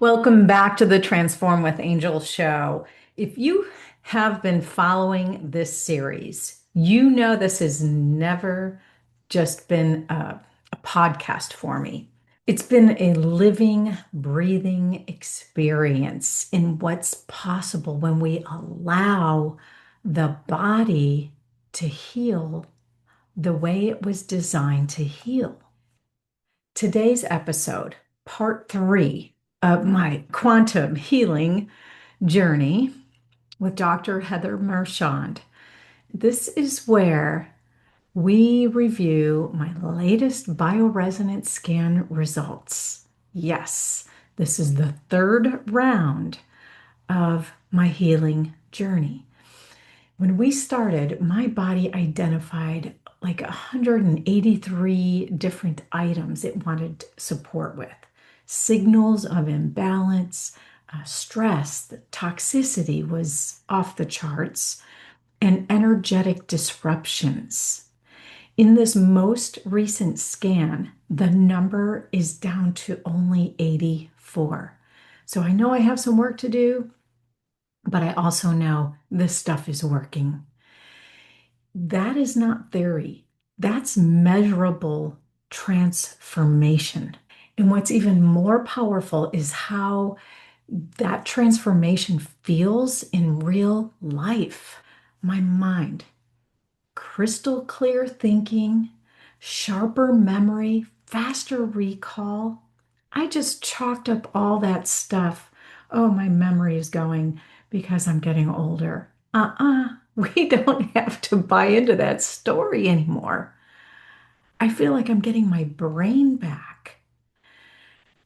Welcome back to the Transform with Angel show. If you have been following this series, you know this has never just been a podcast for me. It's been a living, breathing experience in what's possible when we allow the body to heal the way it was designed to heal. Today's episode, part three of my quantum healing journey with Dr. Heather Marchand. This is where we review my latest bioresonance scan results. Yes, this is the third round of my healing journey. When we started, my body identified like 183 different items it wanted support with. Signals of imbalance, stress, the toxicity was off the charts, and energetic disruptions. In this most recent scan, the number is down to only 84. So I know I have some work to do, but I also know this stuff is working. That is not theory. That's measurable transformation. And what's even more powerful is how that transformation feels in real life. My mind, crystal clear thinking, sharper memory, faster recall. I just chalked up all that stuff. Oh, my memory is going because I'm getting older. We don't have to buy into that story anymore. I feel like I'm getting my brain back.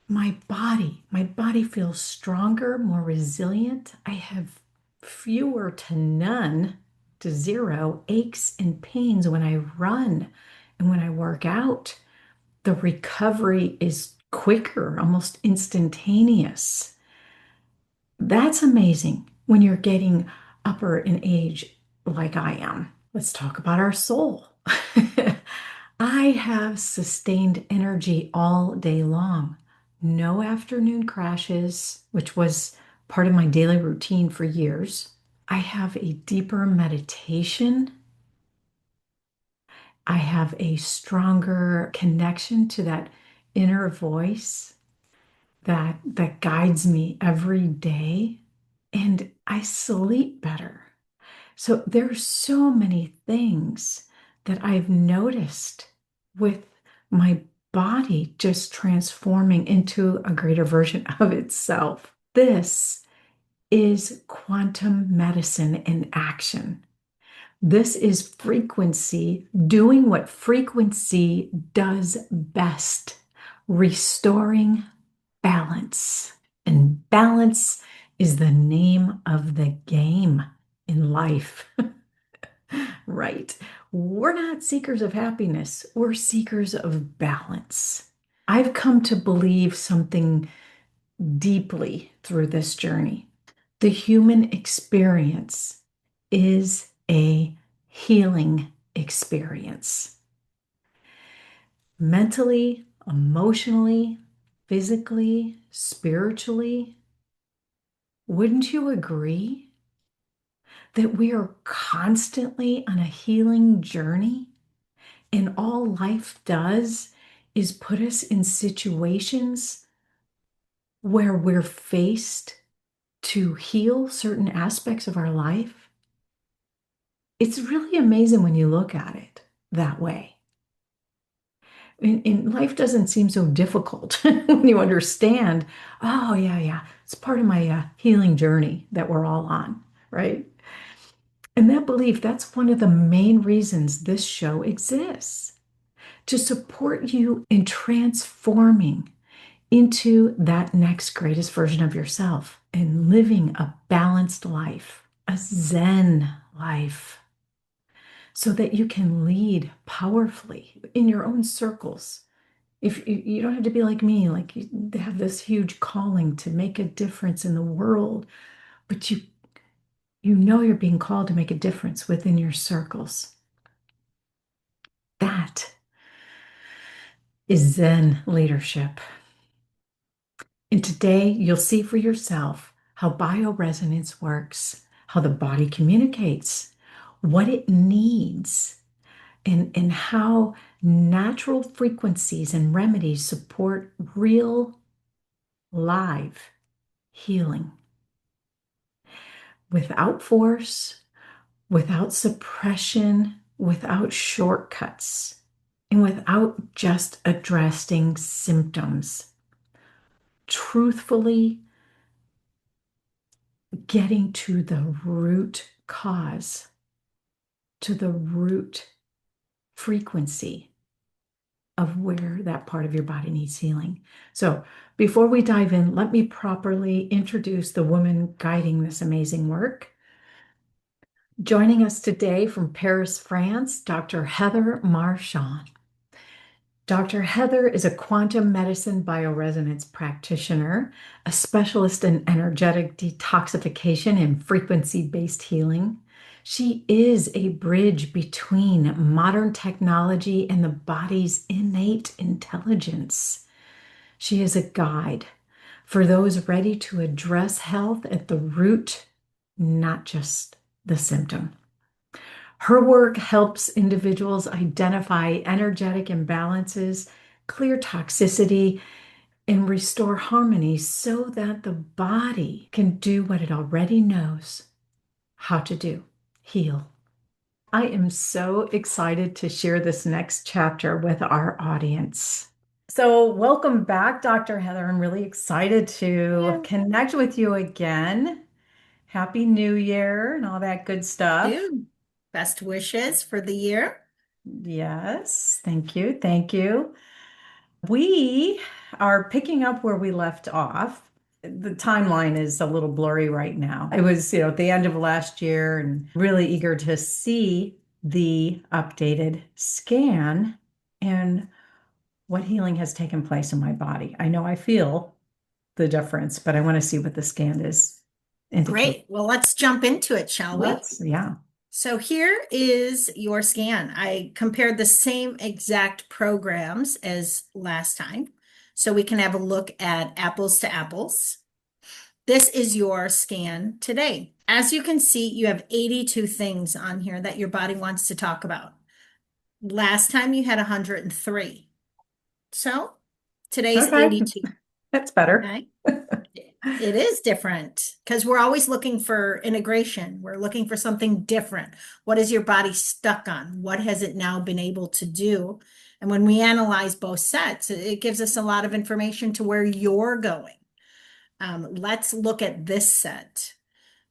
My body feels stronger, more resilient. I have fewer to none to zero aches and pains when I run and when I work out. The recovery is quicker, almost instantaneous. That's amazing when you're getting upper in age like I am. Let's talk about our soul. I have sustained energy all day long. No afternoon crashes, which was part of my daily routine for years. I have a deeper meditation. I have a stronger connection to that inner voice that guides me every day, and I sleep better. So there's so many things that I've noticed with my body just transforming into a greater version of itself. This is quantum medicine in action. This is frequency doing what frequency does best, restoring balance. And balance is the name of the game in life. Right. We're not seekers of happiness, we're seekers of balance. I've come to believe something deeply through this journey. The human experience is a healing experience. Mentally, emotionally, physically, spiritually. Wouldn't you agree that we are constantly on a healing journey? And all life does is put us in situations where we're faced to heal certain aspects of our life. It's really amazing when you look at it that way. And life doesn't seem so difficult when you understand, oh, yeah, it's part of my healing journey that we're all on, right? And that belief, that's one of the main reasons this show exists, to support you in transforming into that next greatest version of yourself and living a balanced life, a Zen life, so that you can lead powerfully in your own circles. If you don't have to be like me, like you have this huge calling to make a difference in the world, but you know you're being called to make a difference within your circles. That is Zen leadership. And today you'll see for yourself how bioresonance works, how the body communicates, what it needs, and how natural frequencies and remedies support real live healing without force, without suppression, without shortcuts, and without just addressing symptoms. Truthfully, getting to the root cause, to the root frequency of where that part of your body needs healing. So, before we dive in, let me properly introduce the woman guiding this amazing work. Joining us today from Paris, France, Dr. Heather Marchand. Dr. Heather is a quantum medicine bioresonance practitioner, a specialist in energetic detoxification and frequency-based healing. She is a bridge between modern technology and the body's innate intelligence. She is a guide for those ready to address health at the root, not just the symptom. Her work helps individuals identify energetic imbalances, clear toxicity, and restore harmony so that the body can do what it already knows how to do, heal. I am so excited to share this next chapter with our audience. So, welcome back, Dr. Heather. I'm really excited to Yeah, connect with you again. Happy New Year and all that good stuff. too. Best wishes for the year. Yes, thank you. Thank you. We are picking up where we left off. The timeline is a little blurry right now. It was, at the end of last year and really eager to see the updated scan and what healing has taken place in my body. I know I feel the difference, but I want to see what the scan is indicating. Great. Well, let's jump into it, shall we? Yeah. So here is your scan. I compared the same exact programs as last time, so we can have a look at apples to apples. This is your scan today. As you can see, you have 82 things on here that your body wants to talk about. Last time you had 103. So today's Okay. 82. That's better. Okay. It is different because we're always looking for integration. We're looking for something different. What is your body stuck on? What has it now been able to do? And when we analyze both sets, it gives us a lot of information to where you're going. Let's look at this set.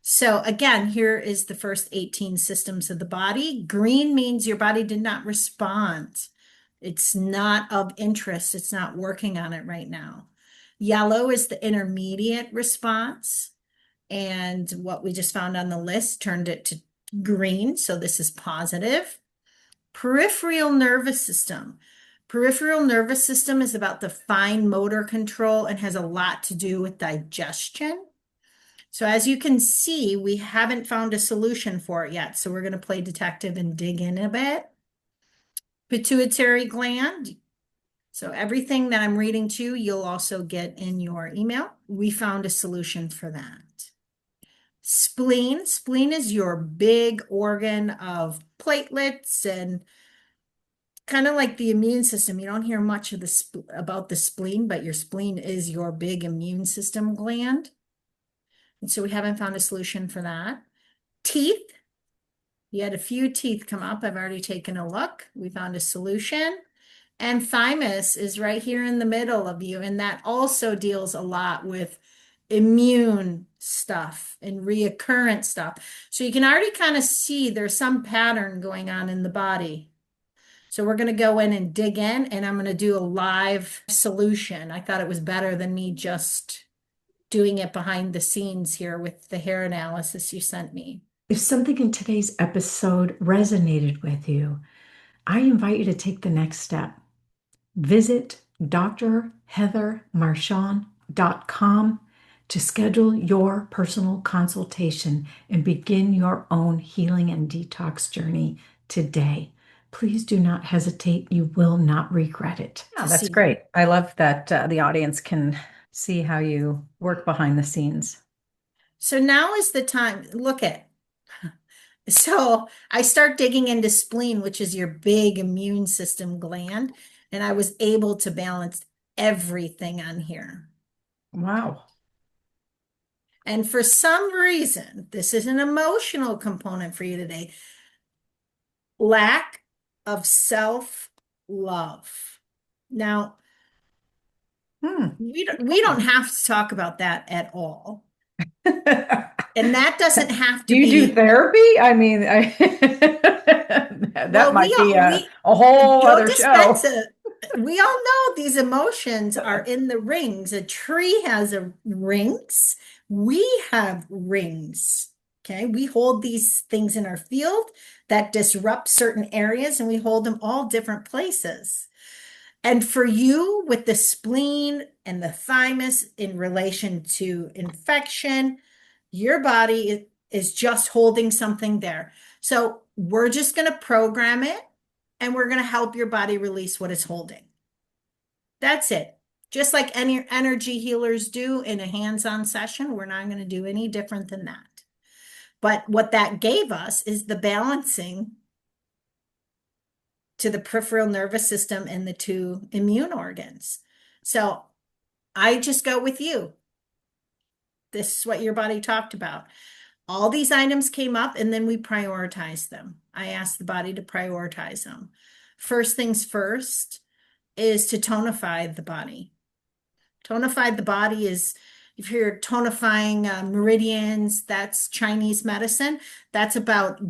So again, here is the first 18 systems of the body. Green means your body did not respond. It's not of interest. It's not working on it right now. Yellow is the intermediate response. And what we just found on the list turned it to green. So this is positive. Peripheral nervous system. Peripheral nervous system is about the fine motor control and has a lot to do with digestion. So as you can see, we haven't found a solution for it yet. So we're going to play detective and dig in a bit. Pituitary gland. So everything that I'm reading to you, you'll also get in your email. We found a solution for that. Spleen. Spleen is your big organ of platelets and kind of like the immune system. You don't hear much of about the spleen, but your spleen is your big immune system gland. And so we haven't found a solution for that. Teeth. You had a few teeth come up. I've already taken a look. We found a solution. And thymus is right here in the middle of you. And that also deals a lot with immune stuff and reoccurrent stuff. So you can already kind of see there's some pattern going on in the body. So we're going to go in and dig in, and I'm going to do a live solution. I thought it was better than me just doing it behind the scenes here with the hair analysis you sent me. If something in today's episode resonated with you, I invite you to take the next step. Visit drheathermarchand.com to schedule your personal consultation and begin your own healing and detox journey today. Please do not hesitate. You will not regret it. Yeah, To that's see. great. I love that the audience can see how you work behind the scenes. So now is the time. Look at. So I start digging into spleen, which is your big immune system gland, and I was able to balance everything on here. Wow. And for some reason, this is an emotional component for you today. Lack of self-love. Now, Hmm. we don't have to talk about that at all. And that doesn't have Do to you do be, therapy? I mean, that well, might be a whole Joe other show. Dispenza, we all know these emotions are in the rings. A tree has rings. We have rings. Okay. We hold these things in our field that disrupt certain areas and we hold them all different places. And for you with the spleen and the thymus in relation to infection, your body is just holding something there. So we're just going to program it and we're going to help your body release what it's holding. That's it. Just like any energy healers do in a hands-on session, we're not going to do any different than that. But what that gave us is the balancing to the peripheral nervous system and the two immune organs. So I just go with you. This is what your body talked about. All these items came up and then we prioritized them. I asked the body to prioritize them. First things first is to tonify the body. Tonify the body is, if you're tonifying meridians, that's Chinese medicine. That's about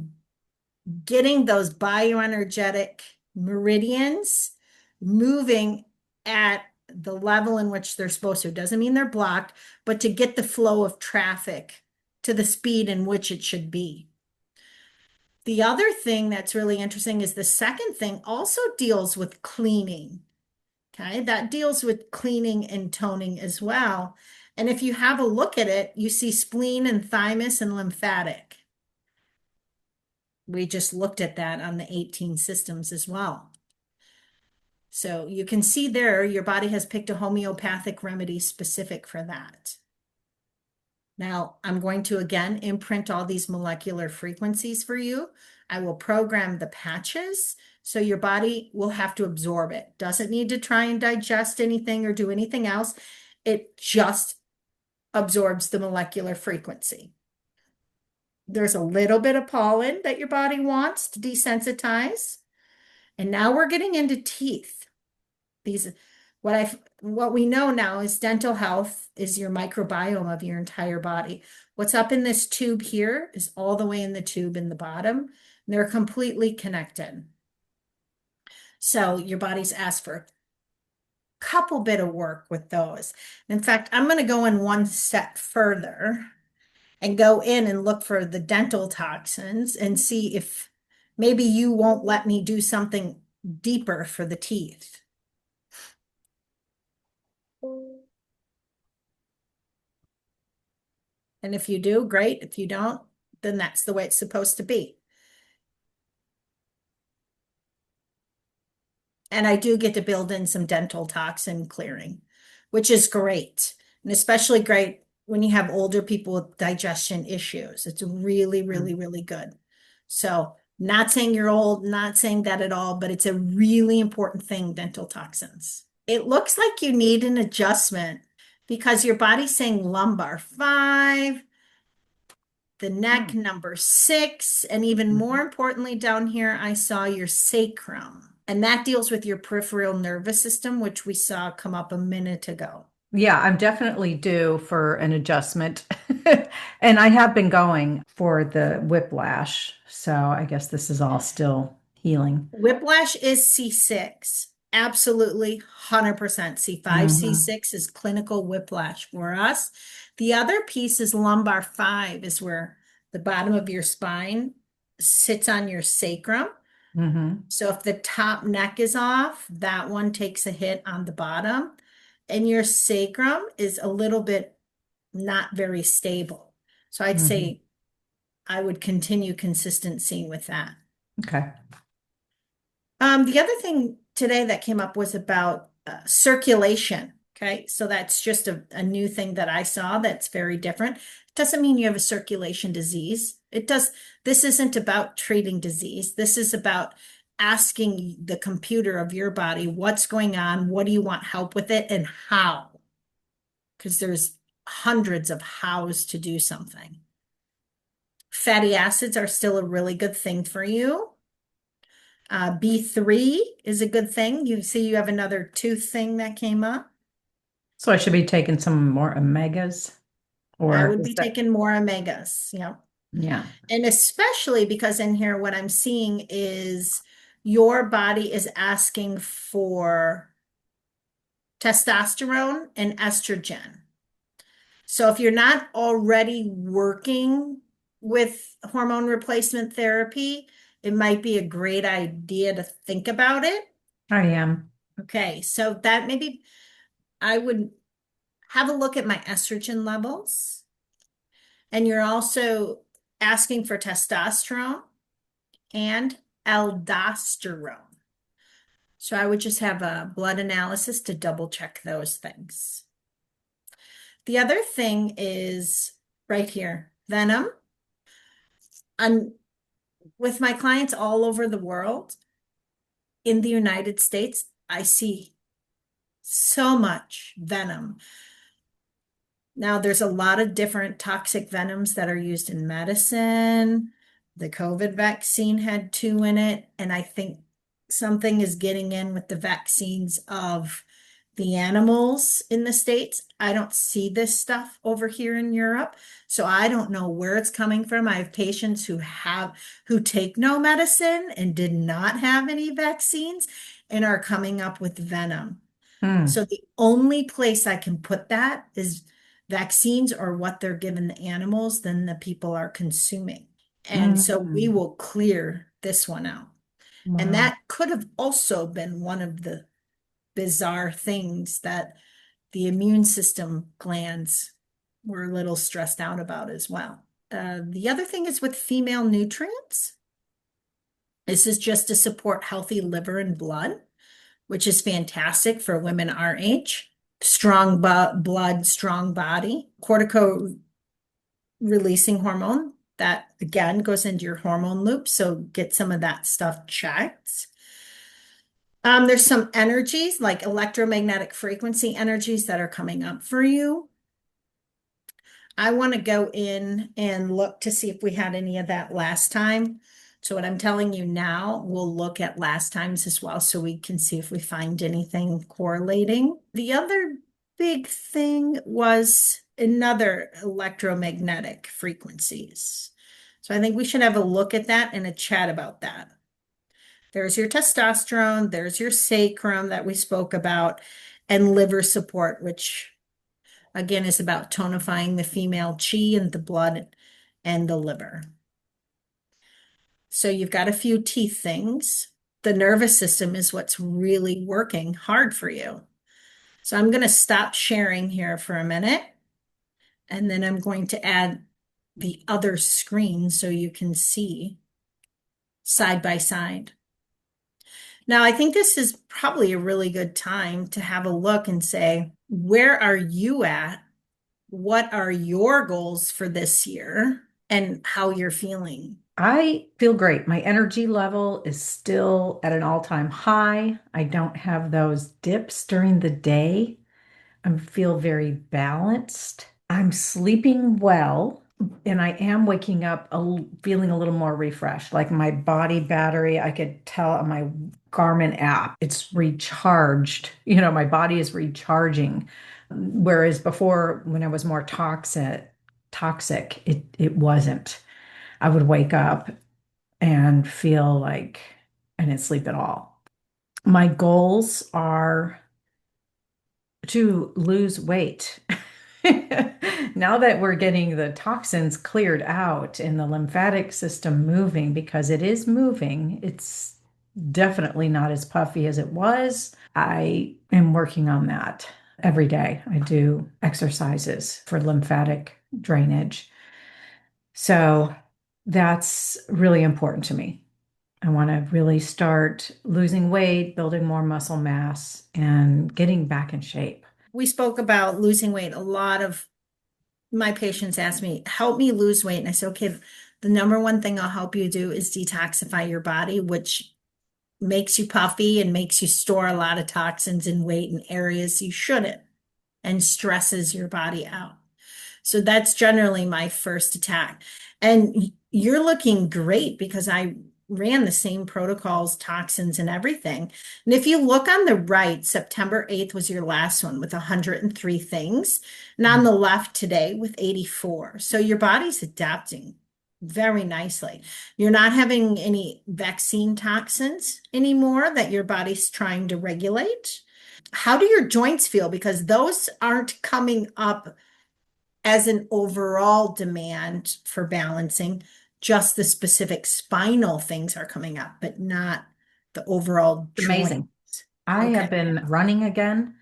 getting those bioenergetic meridians moving at the level in which they're supposed to. It doesn't mean they're blocked, but to get the flow of traffic to the speed in which it should be. The other thing that's really interesting is the second thing also deals with cleaning. Okay, that deals with cleaning and toning as well. And if you have a look at it, you see spleen and thymus and lymphatic. We just looked at that on the 18 systems as well. So you can see there, your body has picked a homeopathic remedy specific for that. Now, I'm going to again imprint all these molecular frequencies for you. I will program the patches so your body will have to absorb it. Doesn't need to try and digest anything or do anything else. It just absorbs the molecular frequency. There's a little bit of pollen that your body wants to desensitize. And now we're getting into teeth. These, what we know now is dental health is your microbiome of your entire body. What's up in this tube here is all the way in the tube in the bottom. They're completely connected. So your body's asked for a couple bit of work with those. In fact, I'm going to go in one step further and go in and look for the dental toxins and see if maybe you won't let me do something deeper for the teeth. And if you do, great. If you don't, then that's the way it's supposed to be. And I do get to build in some dental toxin clearing, which is great. And especially great when you have older people with digestion issues. It's really, really, really good. So not saying you're old, not saying that at all, but it's a really important thing, dental toxins. It looks like you need an adjustment because your body's saying lumbar 5, the neck Hmm. number 6, and even more importantly down here, I saw your sacrum. And that deals with your peripheral nervous system, which we saw come up a minute ago. Yeah, I'm definitely due for an adjustment. And I have been going for the whiplash. So I guess this is all still healing. Whiplash is C6. Absolutely 100%. C5, Hmm. C6 is clinical whiplash for us. The other piece is lumbar 5 is where the bottom of your spine sits on your sacrum. Hmm. So if the top neck is off, that one takes a hit on the bottom. And your sacrum is a little bit not very stable. So I'd Hmm. say I would continue consistency with that. Okay. The other thing today that came up was about circulation. Okay, so that's just a new thing that I saw that's very different. Doesn't mean you have a circulation disease. This isn't about treating disease. This is about asking the computer of your body what's going on, what do you want help with it, and how. Because there's hundreds of hows to do something. Fatty acids are still a really good thing for you. B3 is a good thing. You see, you have another tooth thing that came up. So I should be taking some more omegas, I or would is be that, taking more omegas, yeah. And especially because in here, what I'm seeing is your body is asking for testosterone and estrogen. So if you're not already working with hormone replacement therapy, it might be a great idea to think about it. I am. Okay, so that maybe I would have a look at my estrogen levels. And you're also asking for testosterone and aldosterone. So I would just have a blood analysis to double check those things. The other thing is right here, venom. I'm with my clients all over the world. In the United States, I see so much venom. Now, there's a lot of different toxic venoms that are used in medicine. The COVID vaccine had two in it, and I think something is getting in with the vaccines of the animals in the States. I don't see this stuff over here in Europe, so I don't know where it's coming from. I have patients who take no medicine and did not have any vaccines and are coming up with venom. Hmm. So the only place I can put that is vaccines or what they're giving the animals, then the people are consuming. And so we Mm. will clear this one out. And Wow. that could have also been one of the bizarre things that the immune system glands were a little stressed out about as well. The other thing is with female nutrients. This is just to support healthy liver and blood, which is fantastic for women our age. Strong blood, strong body. Cortico releasing hormone that again goes into your hormone loop. So get some of that stuff checked. There's some energies like electromagnetic frequency energies that are coming up for you. I want to go in and look to see if we had any of that last time. So what I'm telling you now, we'll look at last times as well so we can see if we find anything correlating. The other big thing was another electromagnetic frequencies. So I think we should have a look at that and a chat about that. There's your testosterone, there's your sacrum that we spoke about, and liver support, which again is about tonifying the female chi and the blood and the liver. So you've got a few teeth things. The nervous system is what's really working hard for you. So I'm going to stop sharing here for a minute, and then I'm going to add the other screen so you can see side by side. Now, I think this is probably a really good time to have a look and say, where are you at? What are your goals for this year and how you're feeling? I feel great. My energy level is still at an all-time high. I don't have those dips during the day. I feel very balanced. I'm sleeping well, and I am waking up feeling a little more refreshed. Like my body battery, I could tell on my Garmin app, it's recharged. My body is recharging. Whereas before, when I was more toxic, it wasn't. I would wake up and feel like I didn't sleep at all. My goals are to lose weight. Now that we're getting the toxins cleared out and the lymphatic system moving, because it is moving, it's definitely not as puffy as it was. I am working on that every day. I do exercises for lymphatic drainage. So that's really important to me. I want to really start losing weight, building more muscle mass, and getting back in shape. we spoke about losing weight. A lot of my patients ask me, help me lose weight. And I say, okay, the number one thing I'll help you do is detoxify your body, which makes you puffy and makes you store a lot of toxins and weight in areas you shouldn't and stresses your body out. So that's generally my first attack. And you're looking great because I ran the same protocols, toxins, and everything. And if you look on the right, September 8th was your last one with 103 things, and on the left today with 84. So your body's adapting very nicely. You're not having any vaccine toxins anymore that your body's trying to regulate. How do your joints feel? Because those aren't coming up as an overall demand for balancing. Just the specific spinal things are coming up, but not the overall joint. Amazing. I have Okay. been running again,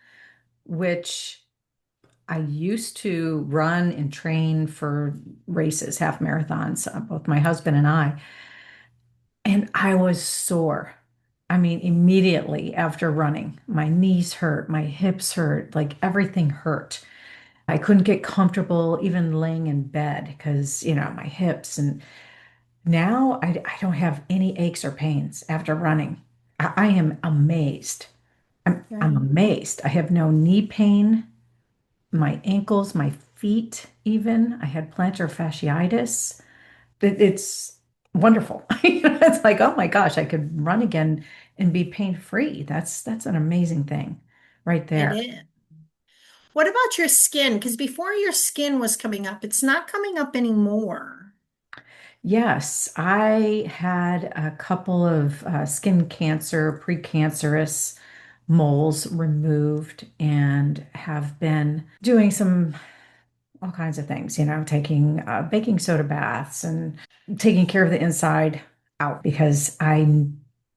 which I used to run and train for races, half marathons, both my husband and I. And I was sore. I mean, immediately after running, my knees hurt, my hips hurt, like everything hurt. I couldn't get comfortable even laying in bed because, my hips. And now I don't have any aches or pains after running. I am amazed. I'm Right. amazed. I have no knee pain, my ankles, my feet, even. I had plantar fasciitis. It's wonderful. It's like, oh my gosh, I could run again and be pain-free. That's an amazing thing right It there. is. What about your skin? Because before your skin was coming up, it's not coming up anymore. Yes, I had a couple of skin cancer, precancerous moles removed and have been doing some all kinds of things, taking baking soda baths and taking care of the inside out because I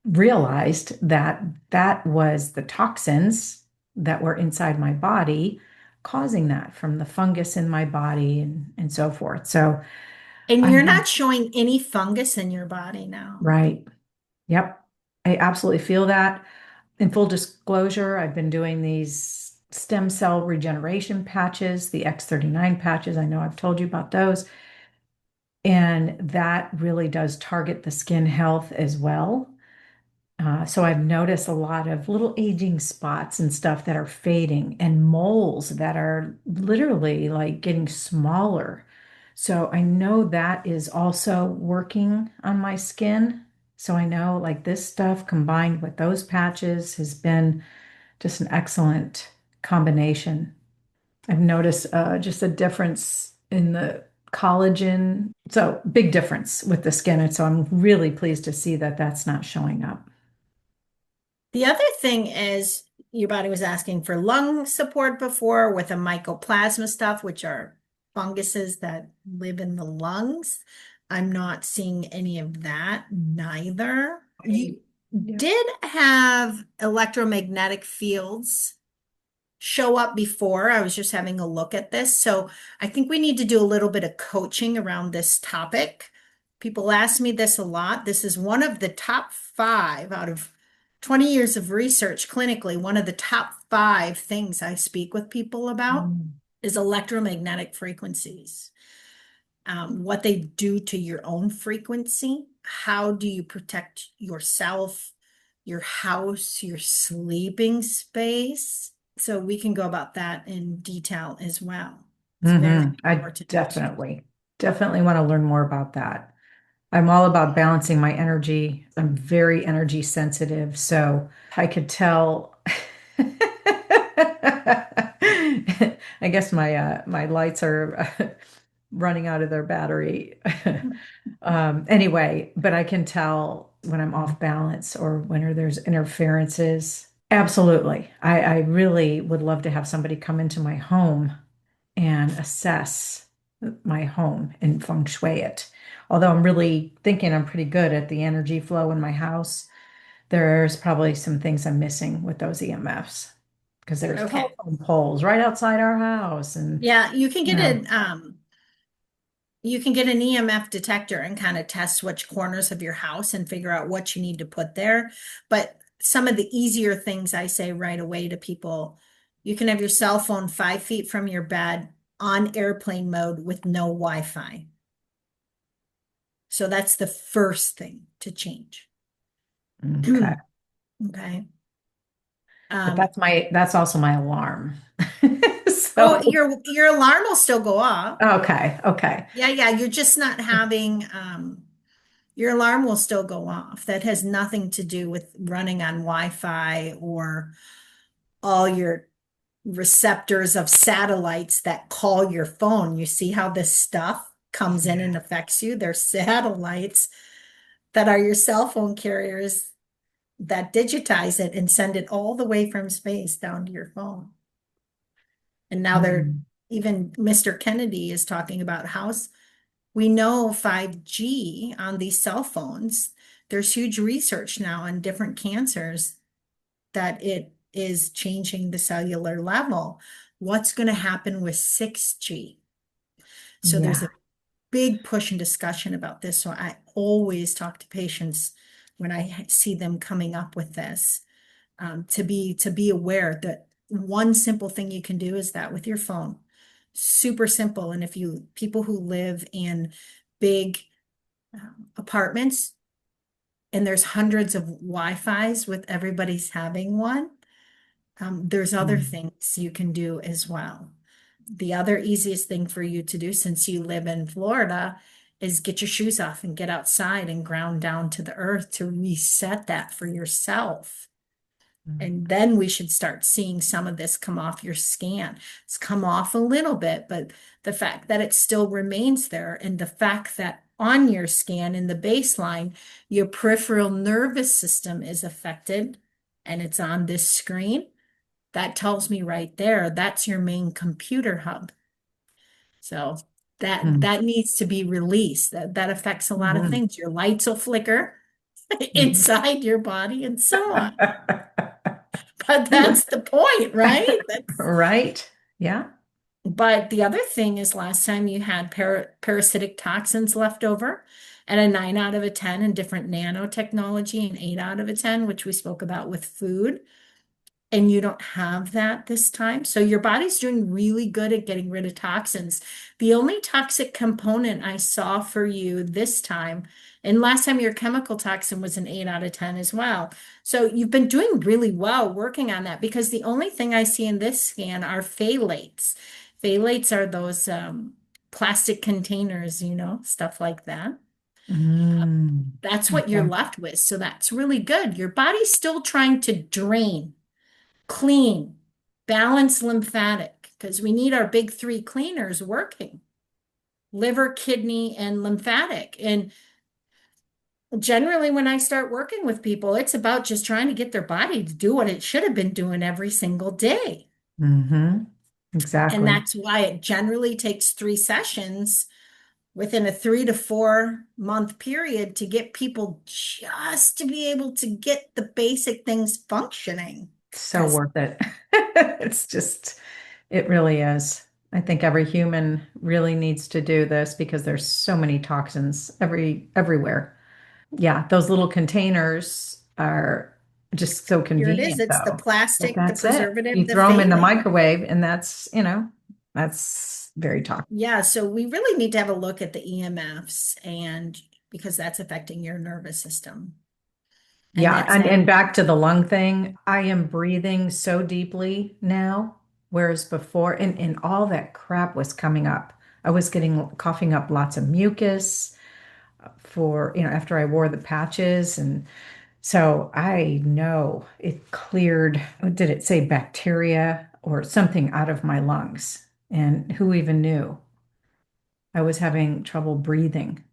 realized that that was the toxins that were inside my body causing that from the fungus in my body and so forth. So And I you're have, not showing any fungus in your body now. right. Yep. I absolutely feel that. In full disclosure, I've been doing these stem cell regeneration patches, the X39 patches. I know I've told you about those. And that really does target the skin health as well. So I've noticed a lot of little aging spots and stuff that are fading and moles that are literally like getting smaller. So I know that is also working on my skin. So I know like this stuff combined with those patches has been just an excellent combination. I've noticed just a difference in the collagen. So big difference with the skin. And so I'm really pleased to see that that's not showing up. The other thing is your body was asking for lung support before with a mycoplasma stuff, which are funguses that live in the lungs. I'm not seeing any of that neither. Right. You Yeah. did have electromagnetic fields show up before. I was just having a look at this. So I think we need to do a little bit of coaching around this topic. People ask me this a lot. This is one of the top five out of 20 years of research clinically. One of the top five things I speak with people about Mm. is electromagnetic frequencies, what they do to your own frequency. How do you protect yourself, your house, your sleeping space? So we can go about that in detail as well. It's very I important. definitely want to learn more about that. I'm all about balancing my energy. I'm very energy sensitive, so I could tell. I guess my lights are running out of their battery. Anyway, but I can tell when I'm off balance or when there's interferences. Absolutely. I really would love to have somebody come into my home and assess my home and feng shui it. Although I'm really thinking I'm pretty good at the energy flow in my house, there's probably some things I'm missing with those EMFs because there's Okay. telephone poles right outside our house and Yeah, you know, you can get an EMF detector and kind of test which corners of your house and figure out what you need to put there. But some of the easier things I say right away to people, You can have your cell phone 5 feet from your bed on airplane mode with no Wi-Fi. So that's the first thing to change. Okay. Okay. But Um, that's also my alarm. oh, So, your alarm will still go off. okay, okay. Yeah, yeah. You're just not having your alarm will still go off. That has nothing to do with running on Wi-Fi or all your receptors of satellites that call your phone. You see how this stuff comes in and Yeah. affects you? They're satellites that are your cell phone carriers that digitize it and send it all the way from space down to your phone. And now they're Mm, even Mr. Kennedy is talking about how we know 5G on these cell phones. There's huge research now on different cancers that it is changing the cellular level. What's going to happen with 6G? So there's yeah. a big push and discussion about this. So I always talk to patients when I see them coming up with this, to be aware that one simple thing you can do is that with your phone. Super simple. And if you people who live in big apartments and there's hundreds of Wi-Fi's with everybody's having one, there's other Mm, things you can do as well. The other easiest thing for you to do since you live in Florida is get your shoes off and get outside and ground down to the earth to reset that for yourself. mm, And then we should start seeing some of this come off your scan. It's come off a little bit, but the fact that it still remains there and the fact that on your scan in the baseline, your peripheral nervous system is affected and it's on this screen, that tells me right there that's your main computer hub. So that mm, that needs to be released. That affects a lot of mhm, things. Your lights will flicker mhm. inside your body and so on. But that's the point, right? That's Right? Yeah. but the other thing is last time you had parasitic toxins left over and a 9 out of a 10 in different nanotechnology and 8 out of a 10, which we spoke about with food. And you don't have that this time. So your body's doing really good at getting rid of toxins. The only toxic component I saw for you this time, and last time your chemical toxin was an 8 out of 10 as well. So you've been doing really well working on that because the only thing I see in this scan are phthalates. Phthalates are those plastic containers, stuff like that. Mm, That's what you're okay. left with. So that's really good. Your body's still trying to drain, clean, balance lymphatic, because we need our big three cleaners working: liver, kidney, and lymphatic. And generally, when I start working with people, it's about just trying to get their body to do what it should have been doing every single day. Hmm. And Exactly. that's why it generally takes 3 sessions within a 3 to 4 month period to get people just to be able to get the basic things functioning. So Because worth it. It's just, it really is. I think every human really needs to do this because there's so many toxins everywhere. Yeah, those little containers are just so here it is. convenient It's the though. But plastic, the that's it. preservative, You the throw them in the phthalate. microwave and that's very toxic. Yeah, so we really need to have a look at the EMFs and because that's affecting your nervous system. And Yeah, that's and that. back to the lung thing, I am breathing so deeply now, whereas before, and all that crap was coming up. I was getting coughing up lots of mucus for, after I wore the patches. And so I know it cleared, what did it say, bacteria or something out of my lungs? And who even knew? I was having trouble breathing.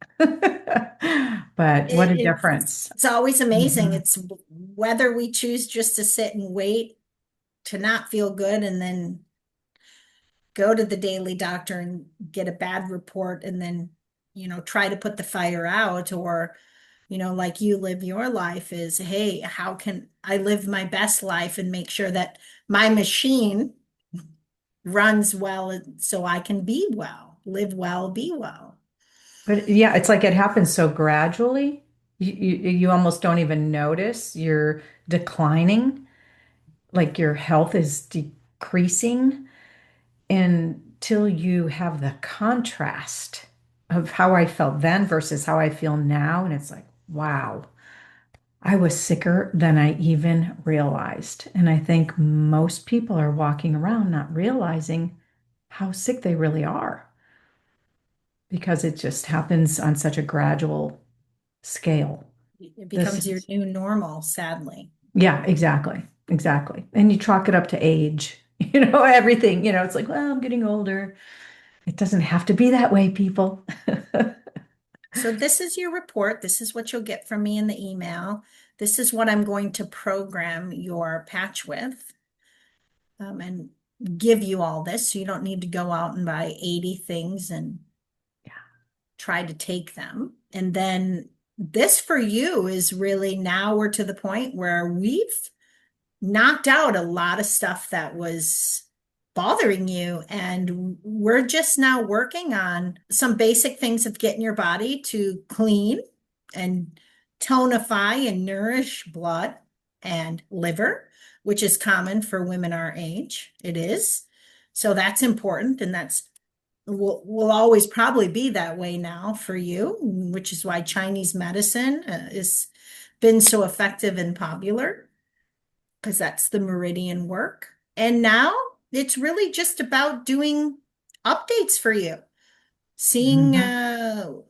But what a difference. It's always amazing. Mhm. It's whether we choose just to sit and wait to not feel good and then go to the daily doctor and get a bad report and then, try to put the fire out or, like you live your life is, hey, how can I live my best life and make sure that my machine runs well so I can be well, live well, be well. But yeah, it's like it happens so gradually. You almost don't even notice you're declining, like your health is decreasing. creasing until you have the contrast of how I felt then versus how I feel now. And it's like, wow, I was sicker than I even realized. And I think most people are walking around not realizing how sick they really are because it just happens on such a gradual scale. It This becomes your is, new normal, sadly. yeah, exactly. Exactly. And you chalk it up to age, everything, it's like, well, I'm getting older. It doesn't have to be that way, people. So this is your report. This is what you'll get from me in the email. This is what I'm going to program your patch with, and give you all this. So you don't need to go out and buy 80 things and try to take them. And then this for you is really, now we're to the point where we've knocked out a lot of stuff that was bothering you. And we're just now working on some basic things of getting your body to clean and tonify and nourish blood and liver, which is common for women our age. It is. So that's important. And that's will always probably be that way now for you, which is why Chinese medicine has been so effective and popular, because that's the meridian work. And now it's really just about doing updates for you, seeing Mhm.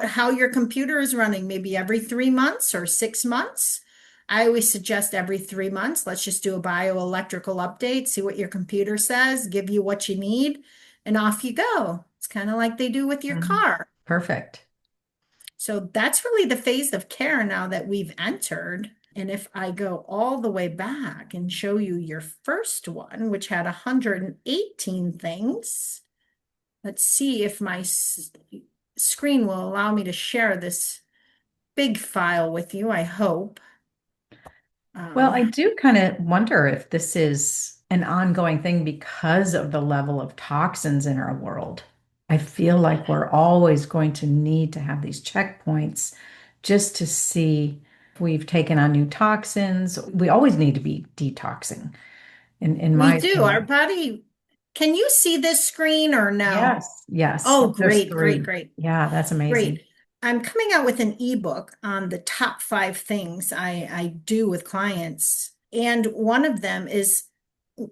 how your computer is running, maybe every 3 months or 6 months. I always suggest every 3 months. Let's just do a bioelectrical update, see what your computer says, give you what you need, and off you go. It's kind of like they do with your Mhm. car. Perfect. So that's really the phase of care now that we've entered. And if I go all the way back and show you your first one, which had 118 things, let's see if my screen will allow me to share this big file with you, I hope. Well, Um, I do kind of wonder if this is an ongoing thing because of the level of toxins in our world. I feel like we're always going to need to have these checkpoints just to see if we've taken on new toxins. We always need to be detoxing, in we my do. Our opinion. body, can you see this screen or no? Yes, yes. Oh, There's great, great, three. great. Yeah, that's amazing. Great. I'm coming out with an ebook on the top 5 things I do with clients. And one of them is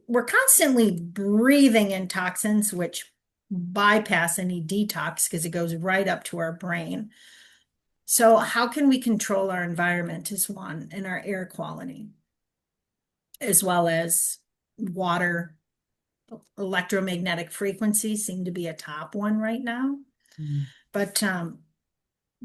we're constantly breathing in toxins, which bypass any detox because it goes right up to our brain. So, how can we control our environment is one, and our air quality, as well as water, electromagnetic frequencies seem to be a top one right now. Mm. But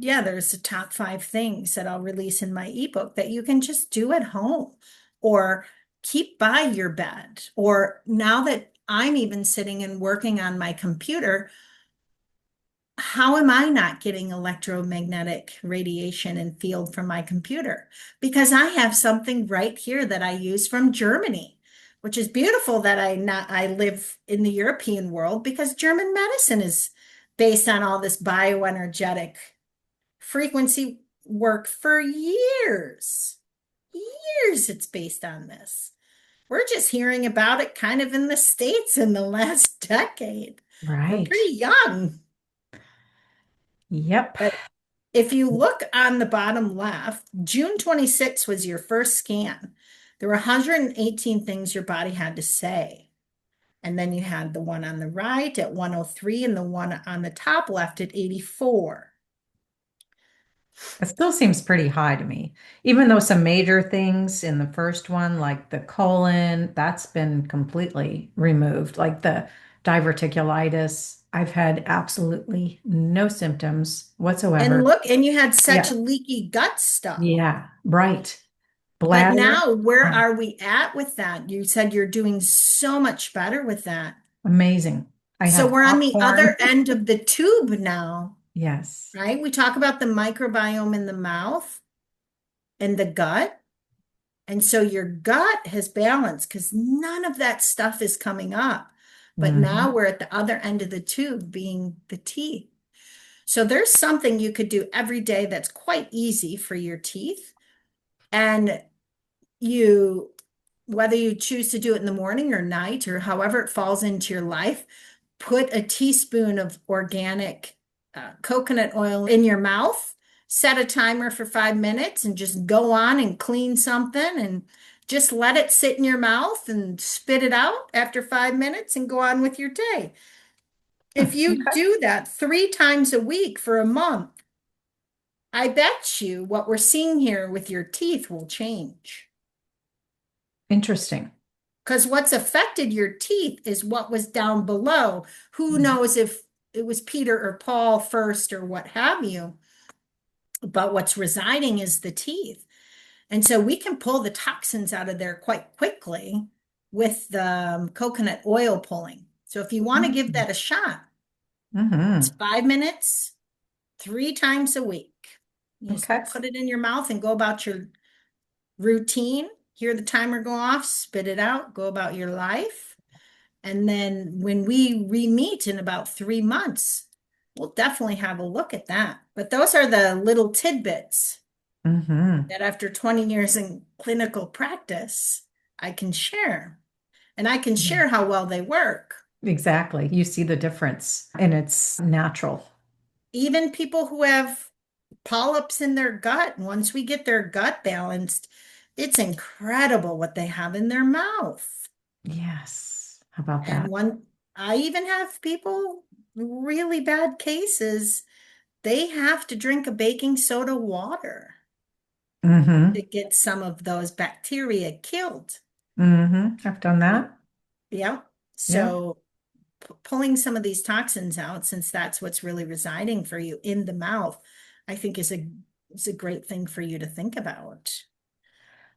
yeah, there's the top 5 things that I'll release in my ebook that you can just do at home or keep by your bed. Or now that I'm even sitting and working on my computer, how am I not getting electromagnetic radiation and field from my computer? Because I have something right here that I use from Germany, which is beautiful that I live in the European world, because German medicine is based on all this bioenergetic frequency work for years. Years it's based on this. We're just hearing about it kind of in the States in the last decade. We're Right. pretty young. Yep. But if you look on the bottom left, June 26th was your first scan. There were 118 things your body had to say. And then you had the one on the right at 103 and the one on the top left at 84. It still seems pretty high to me, even though some major things in the first one, like the colon, that's been completely removed. Like the diverticulitis, I've had absolutely no symptoms And whatsoever. look, and you had such Yeah, leaky gut stuff. yeah, right. But Bladder, now, where fine. are we at with that? You said you're doing so much better with that. Amazing. I So have we're on the popcorn. other end of the tube now, Yes. right? We talk about the microbiome in the mouth and the gut. And so your gut has balance because none of that stuff is coming up. But now Hmm. we're at the other end of the tube, being the teeth. So there's something you could do every day that's quite easy for your teeth. And you whether you choose to do it in the morning or night or however it falls into your life, put a teaspoon of organic coconut oil in your mouth, set a timer for 5 minutes, and just go on and clean something and just let it sit in your mouth and spit it out after 5 minutes and go on with your day. If you Okay. do that 3 times a week for a month, I bet you what we're seeing here with your teeth will change. Interesting. Because what's affected your teeth is what was down below. Who knows if it was Peter or Paul first or what have you, but what's residing is the teeth. And so we can pull the toxins out of there quite quickly with the coconut oil pulling. So if you want to give that a shot, it's Mm-hmm. 5 minutes, 3 times a week. You just Okay. put it in your mouth and go about your routine. Hear the timer go off, spit it out, go about your life. And then when we re-meet in about 3 months, we'll definitely have a look at that. But those are the little tidbits Mm-hmm. that after 20 years in clinical practice, I can share. And I can Yeah. share how well they work. Exactly. You see the difference and it's natural. Even people who have polyps in their gut, once we get their gut balanced, it's incredible what they have in their mouth. Yes. How about And that? one, I even have people, really bad cases, they have to drink a baking soda water to Mm-hmm. get some of those bacteria killed. Mm-hmm. I've done that. Yeah. Yeah. So pulling some of these toxins out, since that's what's really residing for you in the mouth, I think is a great thing for you to think about.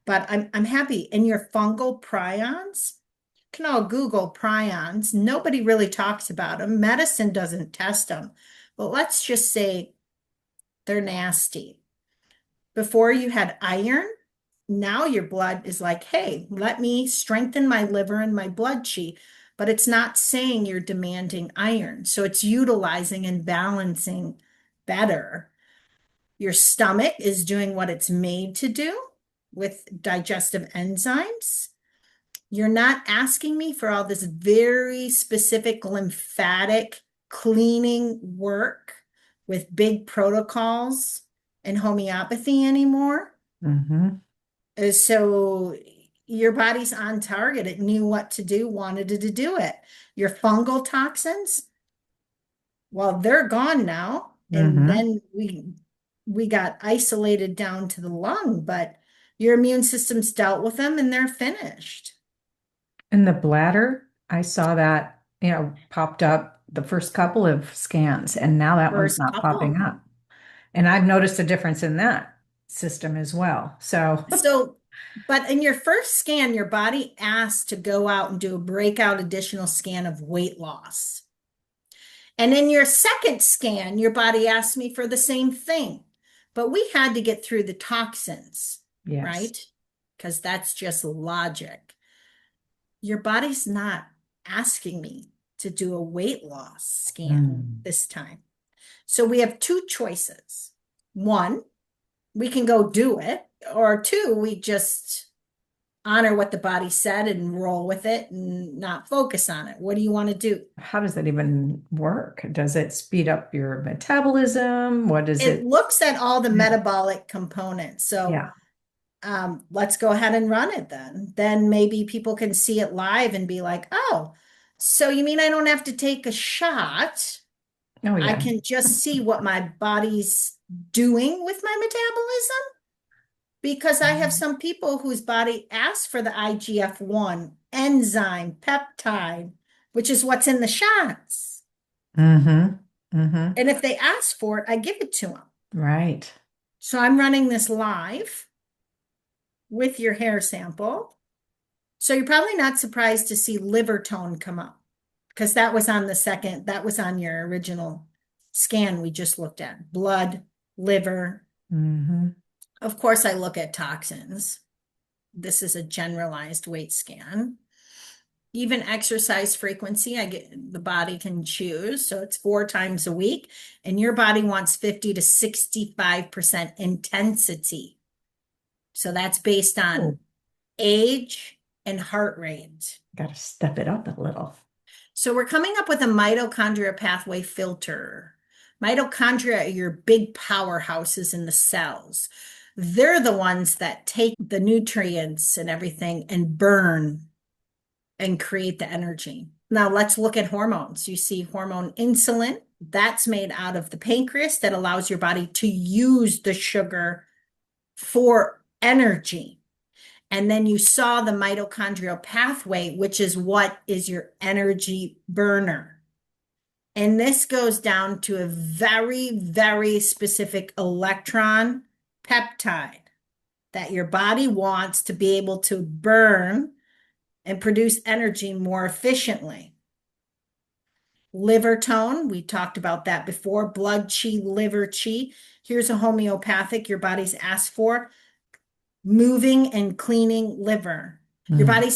But I'm happy. And your fungal prions, you can all Google prions. Nobody really talks about them. Medicine doesn't test them. But let's just say they're nasty. Before you had iron, now your blood is like, hey, let me strengthen my liver and my blood chi. But it's not saying you're demanding iron. So it's utilizing and balancing better. Your stomach is doing what it's made to do with digestive enzymes. You're not asking me for all this very specific lymphatic cleaning work with big protocols and homeopathy anymore. Mm-hmm. So your body's on target. It knew what to do, wanted to do it. Your fungal toxins, well, they're gone now. And Mm-hmm. then we got isolated down to the lung, but your immune system's dealt with them and they're finished. In the bladder, I saw that, popped up the first couple of scans, and now that one's First not popping couple. up. And I've noticed a difference in that system as well. So, So, but in your first scan, your body asked to go out and do a breakout additional scan of weight loss. And in your second scan, your body asked me for the same thing. But we had to get through the toxins, yes. right? Because that's just logic. Your body's not asking me to do a weight loss scan Mm. this time. So we have two choices. One, we can go do it, or two, we just honor what the body said and roll with it and not focus on it. What do you want to do? How does that even work? Does it speed up your metabolism? What is It it? looks at all the Yeah. metabolic components. So Yeah. let's go ahead and run it then. Then maybe people can see it live and be like, oh, so you mean I don't have to take a shot? Oh, I yeah. can just see what my body's doing with my metabolism? Because I have some people whose body asks for the IGF-1 enzyme peptide, which is what's in the shots. Mm-hmm. Mm-hmm. And if they ask for it, I give it to them. Right. So I'm running this live with your hair sample. So you're probably not surprised to see liver tone come up because that was on your original scan we just looked at. Blood, liver. Mm-hmm. Of course, I look at toxins. This is a generalized weight scan. Even exercise frequency, I get the body can choose. So it's 4 times a week, and your body wants 50 to 65% intensity. So that's based Oh. on age, and heart rate. Got to step it up a little. So we're coming up with a mitochondria pathway filter. Mitochondria are your big powerhouses in the cells. They're the ones that take the nutrients and everything and burn and create the energy. Now let's look at hormones. You see hormone insulin, that's made out of the pancreas that allows your body to use the sugar for energy. And then you saw the mitochondrial pathway, which is what is your energy burner. And this goes down to a very, very specific electron peptide that your body wants to be able to burn and produce energy more efficiently. Liver tone, we talked about that before. Blood chi, liver chi. Here's a homeopathic your body's asked for. Moving and cleaning liver. Your Mm. body's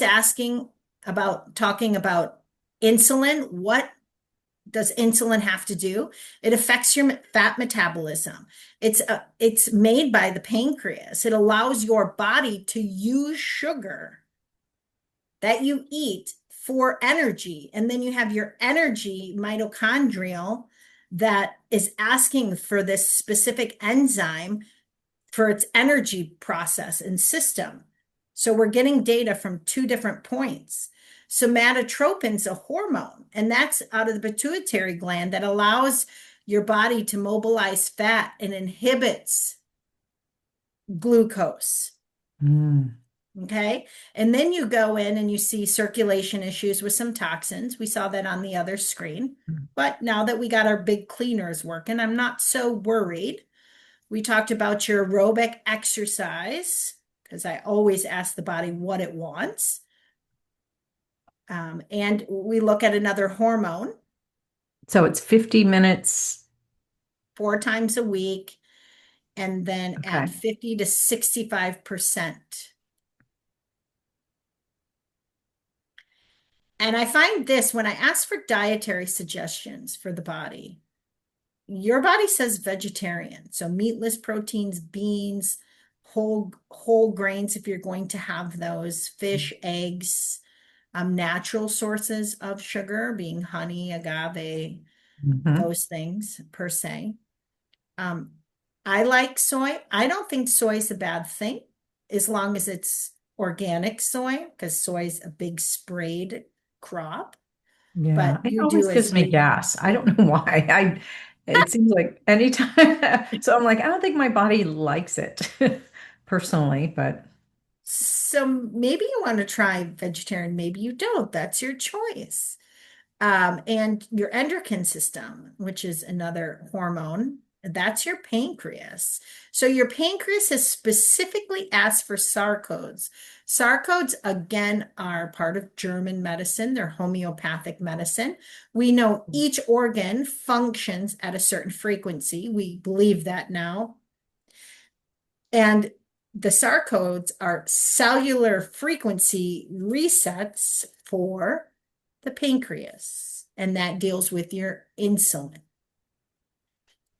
talking about insulin. What does insulin have to do? It affects your fat metabolism. It's made by the pancreas. It allows your body to use sugar that you eat for energy. And then you have your energy mitochondrial that is asking for this specific enzyme for its energy process and system. So we're getting data from two different points. Somatotropin's a hormone, and that's out of the pituitary gland that allows your body to mobilize fat and inhibits glucose. Mm. Okay. And then you go in and you see circulation issues with some toxins. We saw that on the other screen. But now that we got our big cleaners working, I'm not so worried. We talked about your aerobic exercise because I always ask the body what it wants. And we look at another hormone So it's 50 minutes. 4 times a week and then at Okay. 50 to 65%. And I find this when I ask for dietary suggestions for the body, your body says vegetarian. So meatless proteins, beans, whole grains, if you're going to have those, fish, eggs, natural sources of sugar being honey, agave, Mhm. those things per se. I like soy. I don't think soy is a bad thing as long as it's organic soy, because soy is a big sprayed crop. Yeah, But it you always do gives as me you. gas. I don't know why. It seems like anytime. So I'm like, I don't think my body likes it personally, but So maybe you want to try vegetarian, maybe you don't. That's your choice. And your endocrine system, which is another hormone, that's your pancreas. So your pancreas has specifically asked for sarcodes. Sarcodes, again, are part of German medicine. They're homeopathic medicine. We know each organ functions at a certain frequency. We believe that now. And the sarcodes are cellular frequency resets for the pancreas, and that deals with your insulin.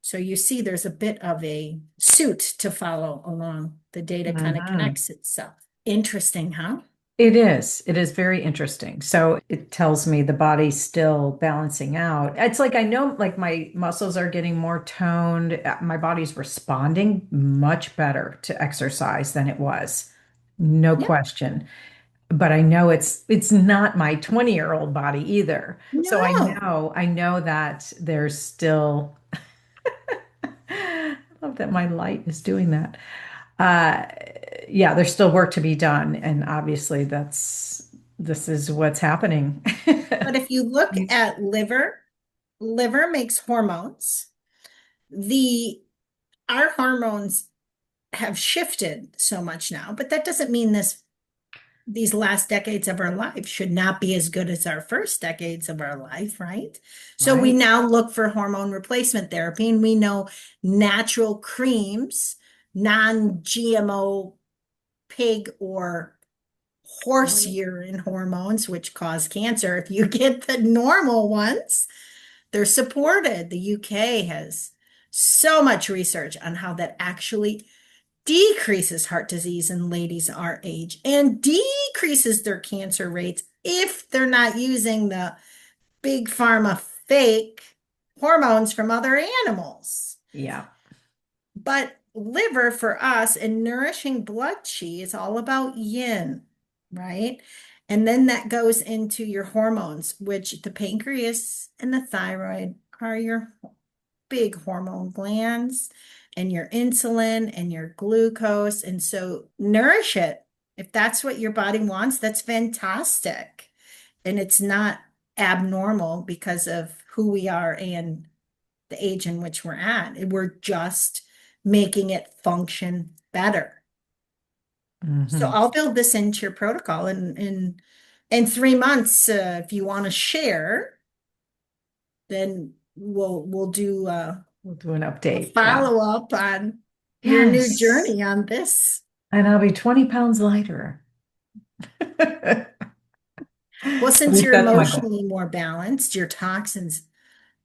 So you see there's a bit of a suit to follow along. The data kind of Mhm. connects itself. Interesting, huh? It is. It is very interesting. So it tells me the body's still balancing out. It's like I know like my muscles are getting more toned. My body's responding much better to exercise than it was. No Yeah. question. But I know it's not my 20-year-old body either. So No. I know that there's still I love that my light is doing that. Uh yeah, there's still work to be done. And obviously this is what's happening. But if you look at liver makes hormones. The Our hormones have shifted so much now, but that doesn't mean these last decades of our life should not be as good as our first decades of our life, right? So we Right. now look for hormone replacement therapy, and we know natural creams, non-GMO pig or horse Right. urine hormones, which cause cancer. If you get the normal ones, they're supported. The UK has so much research on how that actually decreases heart disease in ladies our age and decreases their cancer rates if they're not using the big pharma fake hormones from other animals. Yeah. But liver for us and nourishing blood qi is all about yin, right? And then that goes into your hormones, which the pancreas and the thyroid are your big hormone glands, and your insulin and your glucose. And so nourish it. If that's what your body wants, that's fantastic. And it's not abnormal because of who we are and the age in which we're at. We're just making it function better. So Hmm. I'll build this into your protocol in 3 months. If you want to share, then we'll do We'll do an a update. Yeah. follow up on your new Yes. journey on this. And I'll be 20 pounds lighter. At Well, since least you're that's my goal. emotionally more balanced, your toxins are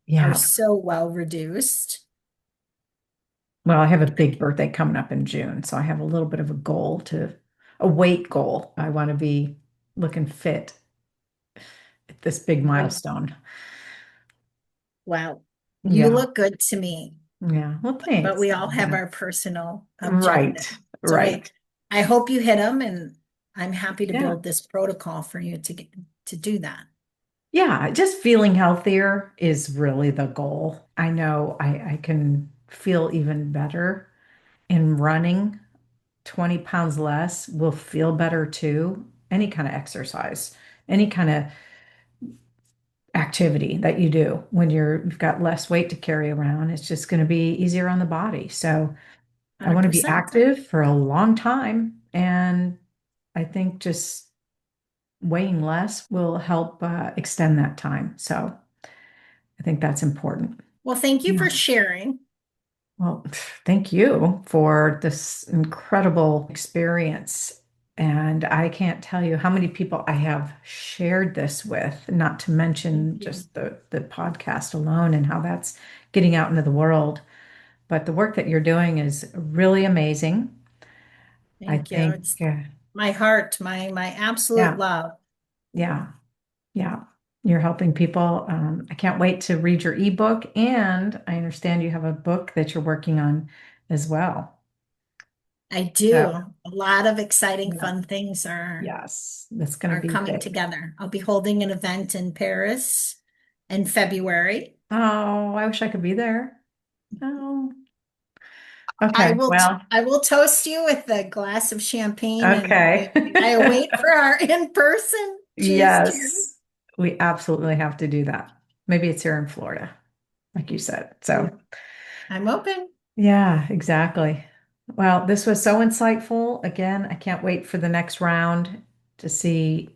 Yeah. so well reduced. Well, I have a big birthday coming up in June, so I have a little bit of a weight goal. I want to be looking fit at this big milestone. Well, you Yeah. look good to me, Yeah. Well, but thanks. we all have our personal Right. objectives. So Right. I hope you hit them, and I'm happy to Yeah. build this protocol for you to do that. Yeah. Just feeling healthier is really the goal. I know I can feel even better in running. 20 pounds less will feel better too. Any kind of exercise, any kind of activity that you do when you've got less weight to carry around, it's just going to be easier on the body. So I want to be 100%. active for a long time. And I think just weighing less will help extend that time. So I think that's important. Well, thank you Yeah. for sharing. Well, thank you for this incredible experience. And I can't tell you how many people I have shared this with, not to Thank mention you. just the podcast alone and how that's getting out into the world. But the work that you're doing is really amazing. I Thank you. think, It's my heart, my absolute yeah, love. yeah, yeah. You're helping people. I can't wait to read your ebook. And I understand you have a book that you're working on as well. I do. So, A lot of exciting, yeah. fun things Yes, that's going to are be coming big. together. I'll be holding an event in Paris in February. Oh, I wish I could be there. Oh, okay. Well, I will toast you with a glass of champagne, and okay. I await for our in-person cheese tour. Yes, we absolutely have to do that. Maybe it's here in Florida, like you said. So, I'm open. yeah, exactly. Well, this was so insightful. Again, I can't wait for the next round to see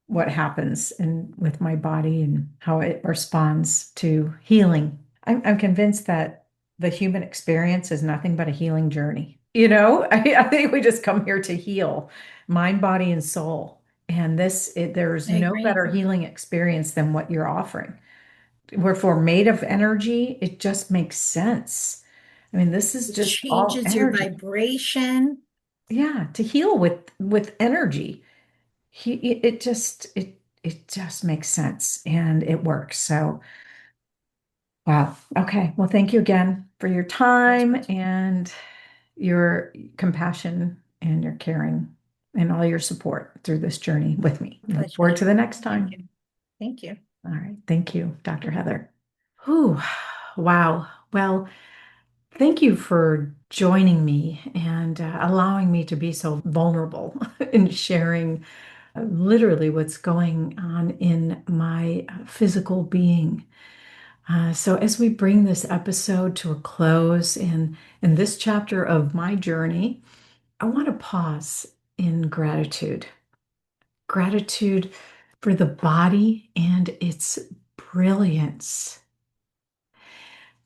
what happens with my body and how it responds to healing. I'm convinced that the human experience is nothing but a healing journey. I think we just come here to heal mind, body, and soul. And there's I no agree. better healing experience than what you're offering. If we're made of energy, it just makes sense. I mean, this is It just all changes your energy. vibration. Yeah, to heal with energy. It just makes sense and it works. So, wow. Okay. Well, thank you again for your time and your compassion and your caring and all your support through this journey with me. Look Pleasure. forward to the next Thank time. you. Thank you. All right. Thank you, Dr. Heather. Whew. Wow. Well, thank you for joining me and allowing me to be so vulnerable in sharing literally what's going on in my physical being. So, as we bring this episode to a close in this chapter of my journey, I want to pause in gratitude. Gratitude for the body and its brilliance.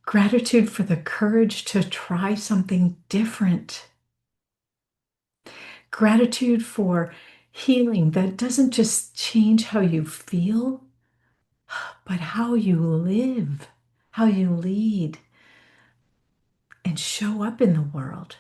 Gratitude for the courage to try something different. Gratitude for healing that doesn't just change how you feel, but how you live, how you lead, and show up in the world.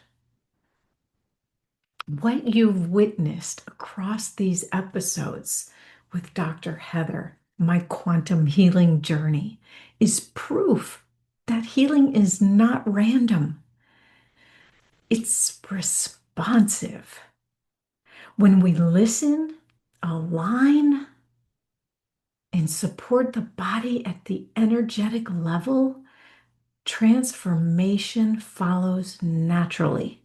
What you've witnessed across these episodes with Dr. Heather, my quantum healing journey, is proof that healing is not random. It's responsive. When we listen, align, and support the body at the energetic level, transformation follows naturally.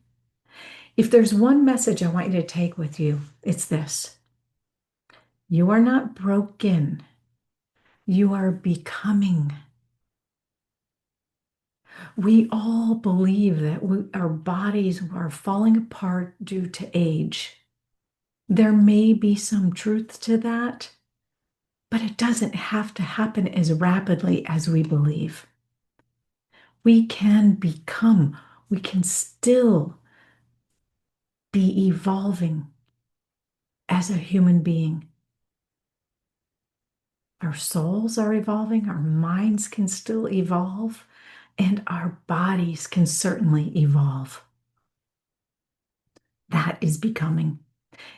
If there's one message I want you to take with you, it's this: you are not broken, you are becoming. We all believe that our bodies are falling apart due to age. There may be some truth to that, but it doesn't have to happen as rapidly as we believe. We can become, we can still be evolving as a human being. Our souls are evolving, our minds can still evolve, and our bodies can certainly evolve. That is becoming.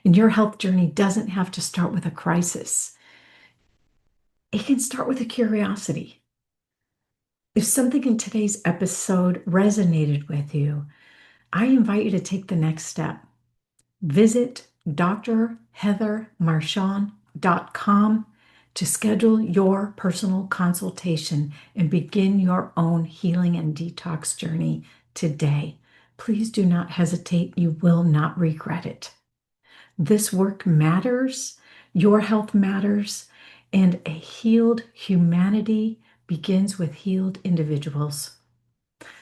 And your health journey doesn't have to start with a crisis. It can start with a curiosity. If something in today's episode resonated with you, I invite you to take the next step. Visit drheathermarchand.com to schedule your personal consultation and begin your own healing and detox journey today. Please do not hesitate. You will not regret it. This work matters, your health matters, and a healed humanity begins with healed individuals.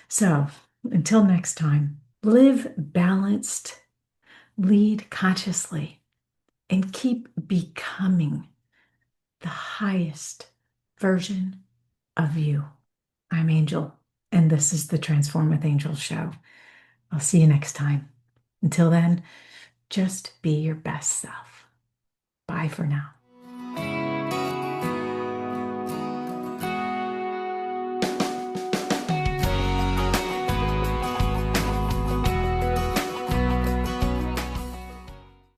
So, until next time, live balanced, lead consciously, and keep becoming the highest version of you. I'm Angel, and this is the Transform with Angel show. I'll see you next time. Until then, just be your best self. Bye for now.